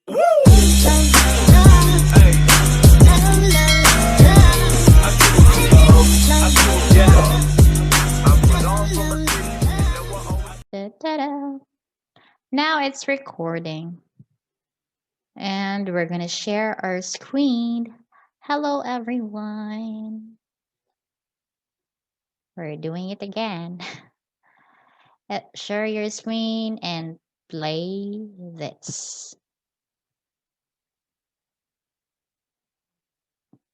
Da-da-da. Now it's recording. And we're going to share our screen. Hello, everyone. We're doing it again. Share your screen and play this.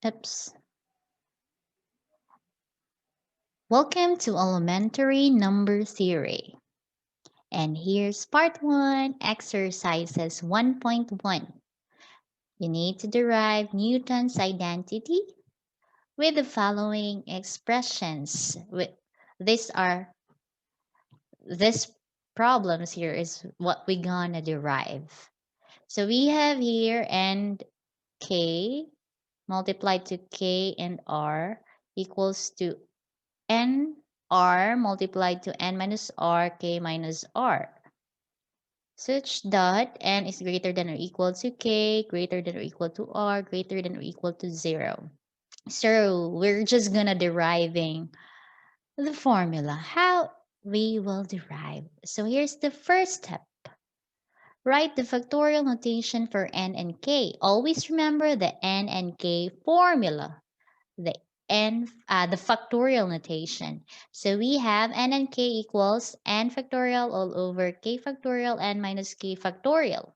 Oops. Welcome to elementary number theory. And here's part 1, exercises 1.1. You need to derive Newton's identity with the following expressions. These are this problems here is what we're gonna derive. So we have here and k multiplied to k and r equals to n r multiplied to n minus r k minus r, such that n is greater than or equal to k, greater than or equal to r, greater than or equal to 0. So we're just gonna deriving the formula, how we will derive. So here's the first step. Write the factorial notation for n and k. Always remember the n and k formula, the the factorial notation. So we have n and k equals n factorial all over k factorial n minus k factorial.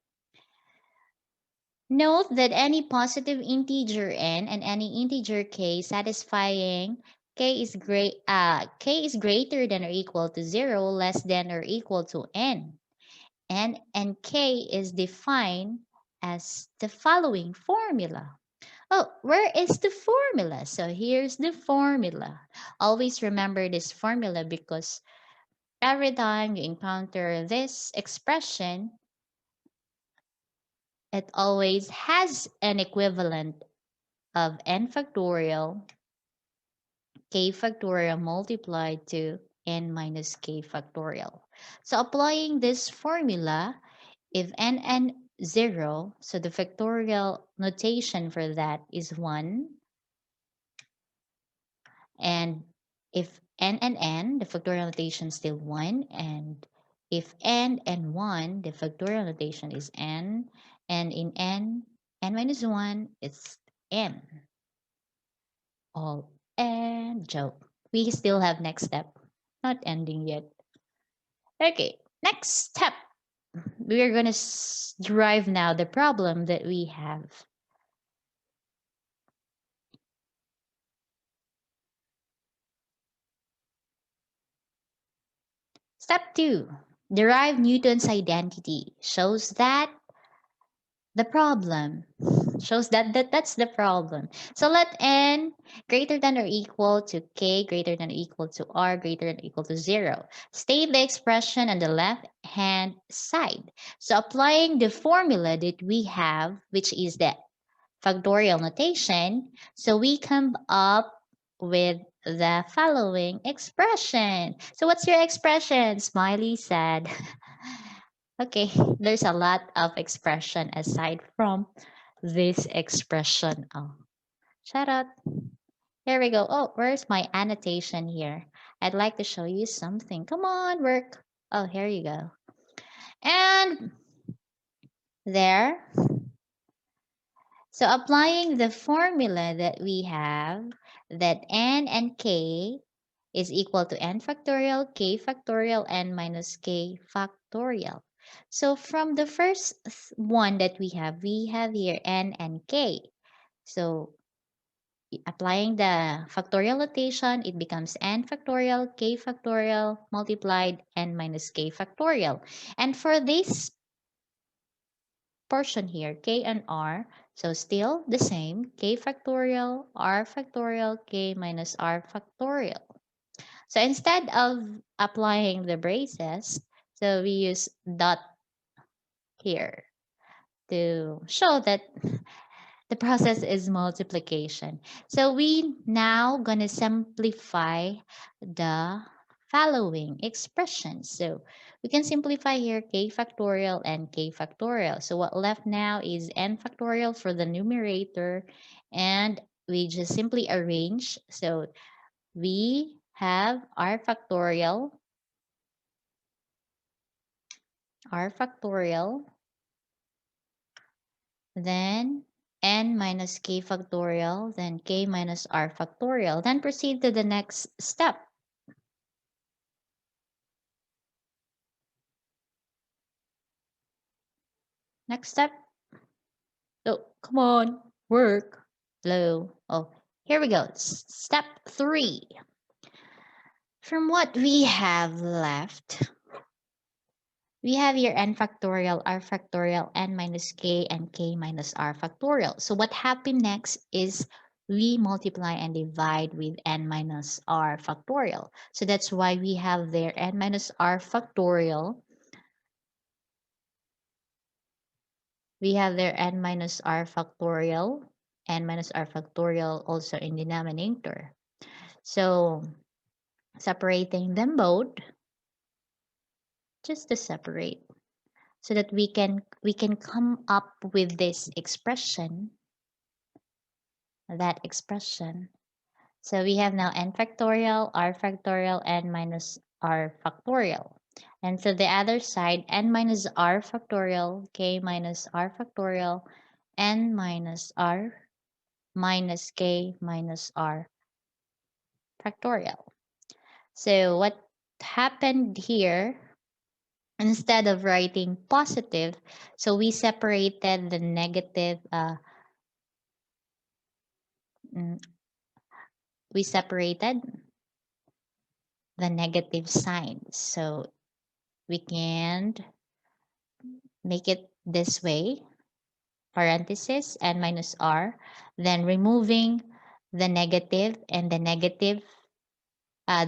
Note that any positive integer n and any integer k satisfying k is greater than or equal to 0, less than or equal to n. N and k is defined as the following formula. Oh, where is the formula? So here's the formula. Always remember this formula because every time you encounter this expression, it always has an equivalent of n factorial, k factorial multiplied to n minus k factorial. So applying this formula, if n 0, so the factorial notation for that is 1. And if n, the factorial notation is still 1. And if n 1, the factorial notation is n. And in n minus 1, it's n. All n joke. We still have next step. Not ending yet. Okay, next step. We are going to derive now the problem that we have. Step 2. Derive Newton's identity. Shows that the problem. Shows that's the problem. So let n greater than or equal to k greater than or equal to r greater than or equal to 0. State the expression on the left hand side. So applying the formula that we have, which is the factorial notation, so we come up with the following expression. So what's your expression? Smiley said. Okay, there's a lot of expression aside from this expression. Oh, shut up. Here we go. Oh, where's my annotation here? I'd like to show you something. Come on, work. Oh, here you go. And there. So applying the formula that we have, that n and k is equal to n factorial, k factorial, n minus k factorial. So from the first one that we have here n and k. So applying the factorial notation, it becomes n factorial, k factorial, multiplied n minus k factorial. And for this portion here, k and r, so still the same, k factorial, r factorial, k minus r factorial. So instead of applying the braces, so we use dot here to show that the process is multiplication. So we now gonna simplify the following expressions. So we can simplify here k factorial and k factorial. So what left now is n factorial for the numerator, and we just simply arrange. So we have r factorial, then n minus k factorial, then k minus r factorial. Then proceed to the next step. Next step. Oh, come on, work. Low. Oh, here we go. Step 3. From what we have left, we have here n factorial, r factorial, n minus k, and k minus r factorial. So what happened next is we multiply and divide with n minus r factorial. So that's why we have there n minus r factorial. We have there n minus r factorial, n minus r factorial also in denominator. So separating them both, just to separate, so that we can come up with this expression, that expression. So we have now n factorial, r factorial, n minus r factorial. And so the other side, n minus r factorial, k minus r factorial, n minus r minus k minus r factorial. So what happened here, instead of writing positive, so we separated the negative, mm, we separated the negative signs. So we can make it this way, parenthesis n minus r, then removing the negative, and the negative,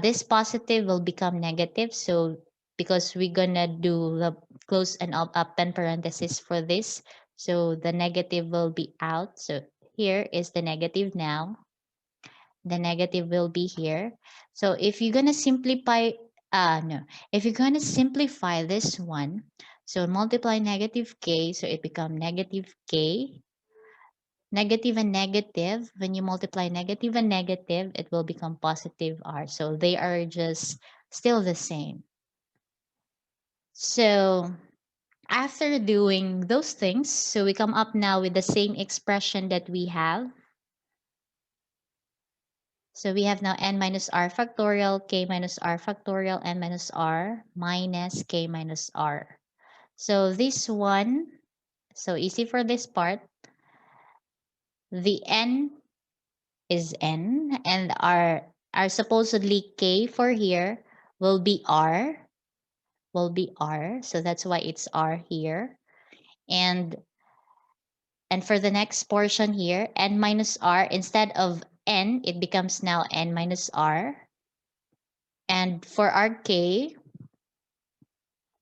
this positive will become negative. So because we're gonna do the close and open parenthesis for this, so the negative will be out. So here is the negative now. The negative will be here. So if you're gonna simplify, no, if you're gonna simplify this one, so multiply negative k, so it become negative k. Negative and negative, when you multiply negative and negative, it will become positive r. So they are just still the same. So after doing those things, so we come up now with the same expression that we have. So we have now n minus r factorial, k minus r factorial, n minus r minus k minus r. So this one, so easy for this part. The n is n, and our supposedly k for here will be r, so that's why it's r here. And for the next portion here, n minus r, instead of n, it becomes now n minus r. And for our k,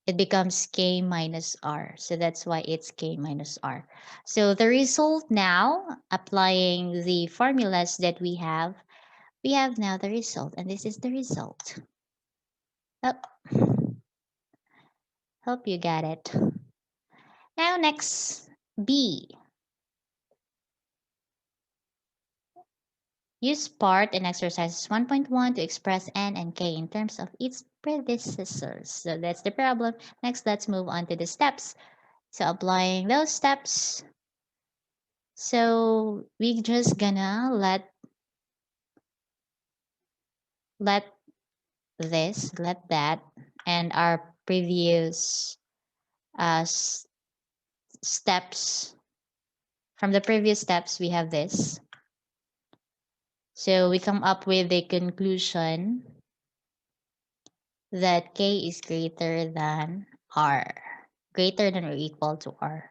it becomes k minus r. So that's why it's k minus r. So the result now, applying the formulas that we have now the result, and this is the result. Oh, hope you got it. Now next, B. Use part in exercises 1.1 to express n and k in terms of its predecessors. So that's the problem. Next, let's move on to the steps. So applying those steps, so we just gonna let that, and our previous steps, from the previous steps, we have this. So we come up with the conclusion that k is greater than r, greater than or equal to r.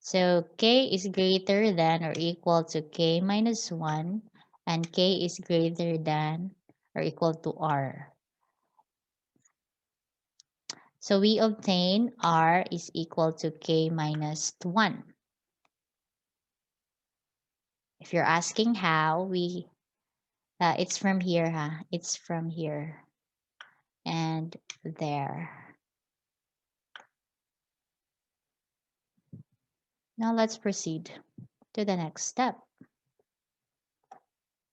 So k is greater than or equal to k minus 1, and k is greater than or equal to r. So we obtain r is equal to k minus 1. If you're asking how, we It's from here, huh? It's from here and there. Now let's proceed to the next step.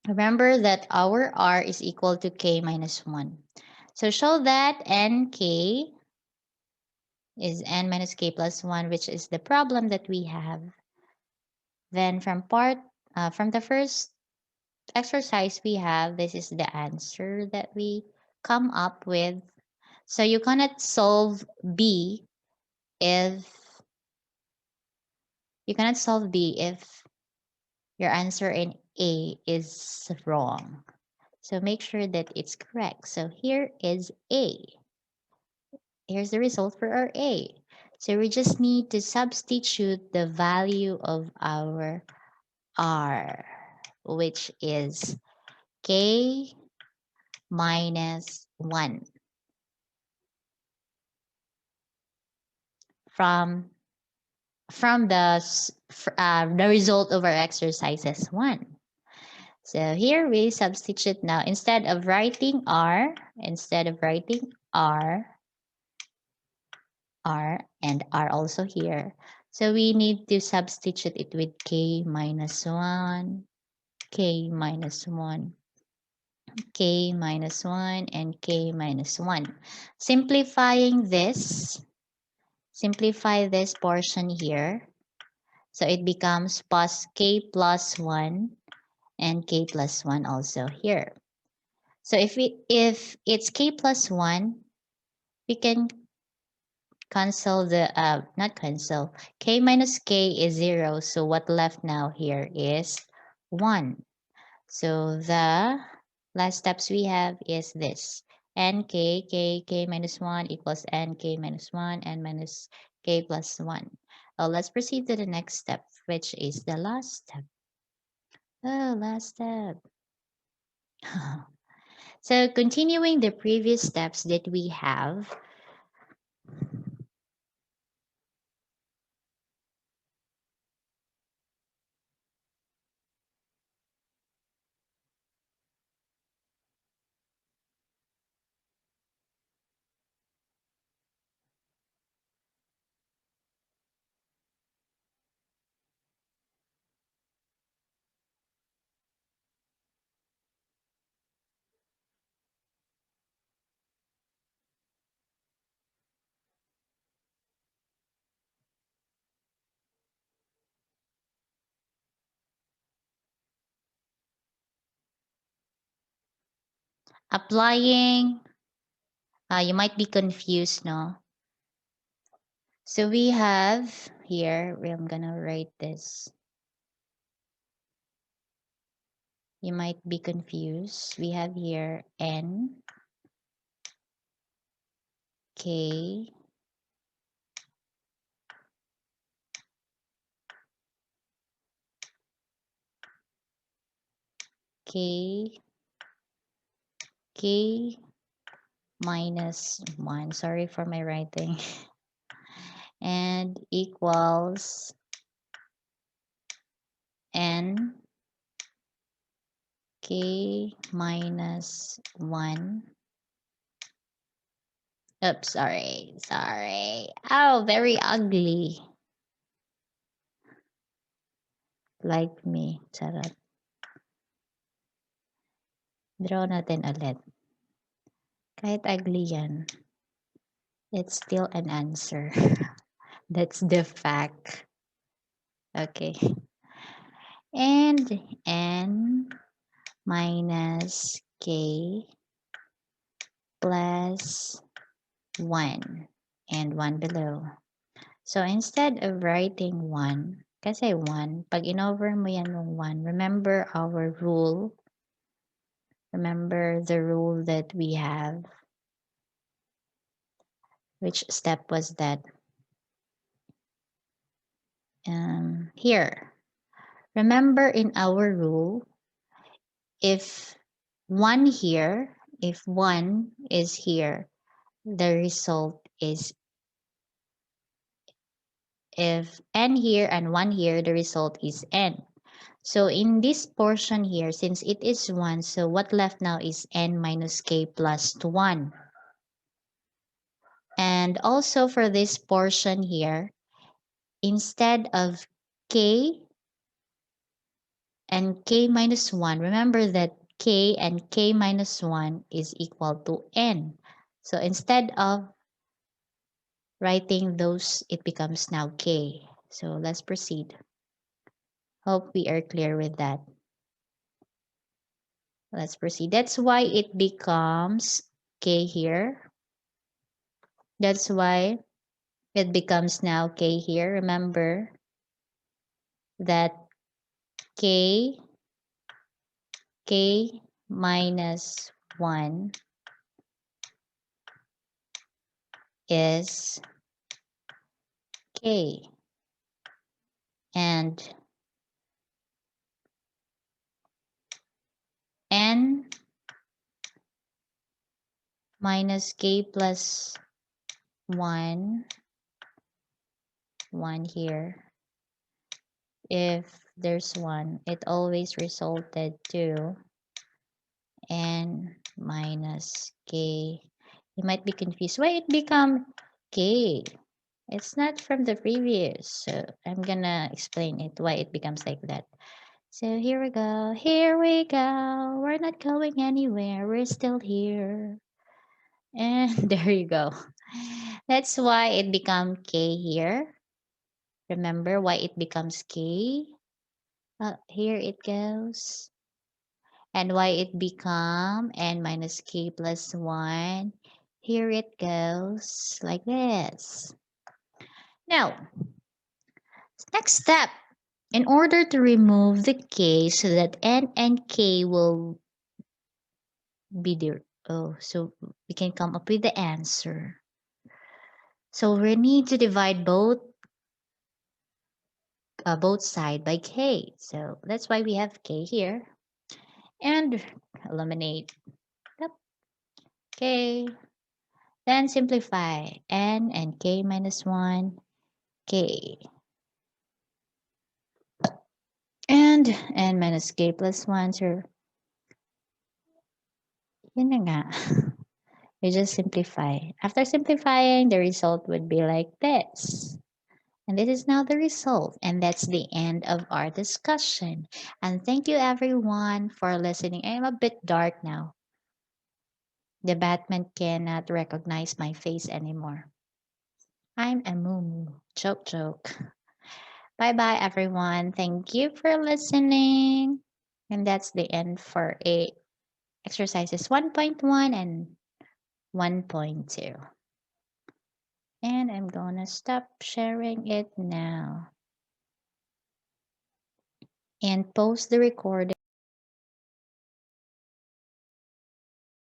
Remember that our r is equal to k minus 1. So show that nk is n minus k plus 1, which is the problem that we have. Then from the first exercise we have, this is the answer that we come up with. So you cannot solve b if your answer in A is wrong. So make sure that it's correct. So here is A. Here's the result for our A. So we just need to substitute the value of our R, which is K minus 1 from the result of our exercises 1. So here we substitute now. Instead of writing R, R, and R also here. So we need to substitute it with K minus 1, K minus 1, K minus 1, and K minus 1. Simplify this portion here. So it becomes plus K plus 1 and K plus 1 also here. So if it's K plus 1, we can cancel not cancel. K minus K is 0. So what left now here is 1. So the last steps we have is this. K minus 1 equals K minus 1 and minus K plus 1. Let's proceed to the next step, which is the last step. Oh, last step. So continuing the previous steps that we have, applying, you might be confused, no? So we have here, I'm gonna write this. You might be confused. We have here N, K, K, K minus 1. Sorry for my writing. And equals N, K minus 1. Oops, sorry. Oh, very ugly. Like me. Charot. Draw natin ulit. Kahit ugly yan, it's still an answer. That's the fact. Okay. And N minus K plus 1 and 1 below. So instead of writing 1, kasi 1, pag in-over mo yan ng 1, remember our rule. Remember the rule that we have. Which step was that? Here. Remember in our rule, if 1 is here, the result is, if n here and 1 here, the result is n. So in this portion here, since it is 1, so what left now is n minus k plus 1. And also for this portion here, instead of k and k minus 1, remember that k and k minus 1 is equal to n. So instead of writing those, it becomes now k. So let's proceed. Hope we are clear with that. Let's proceed. That's why it becomes k here. That's why it becomes now k here. Remember that k minus 1 is k. And n minus k plus 1, 1 here. If there's 1, it always resulted to n minus k. You might be confused. Why it become k? It's not from the previous. So I'm gonna explain it, why it becomes like that. So here we go. Here we go. We're not going anywhere. We're still here. And there you go. That's why it become k here. Remember why it becomes k? Here it goes. And why it become n minus k plus 1. Here it goes like this. Now, next step. In order to remove the k so that n and k will be there. Oh, so we can come up with the answer. So we need to divide both side by k. So that's why we have k here. And eliminate k. Then simplify n and k minus 1, k. And n minus k plus 1. So yun na nga. You just simplify. After simplifying, the result would be like this. And this is now the result. And that's the end of our discussion. And thank you everyone for listening. I am a bit dark now. The Batman cannot recognize my face anymore. I'm a moo. Joke, joke. Bye bye everyone. Thank you for listening. And that's the end for exercises 1.1 and 1.2. And I'm gonna stop sharing it now and post the recording.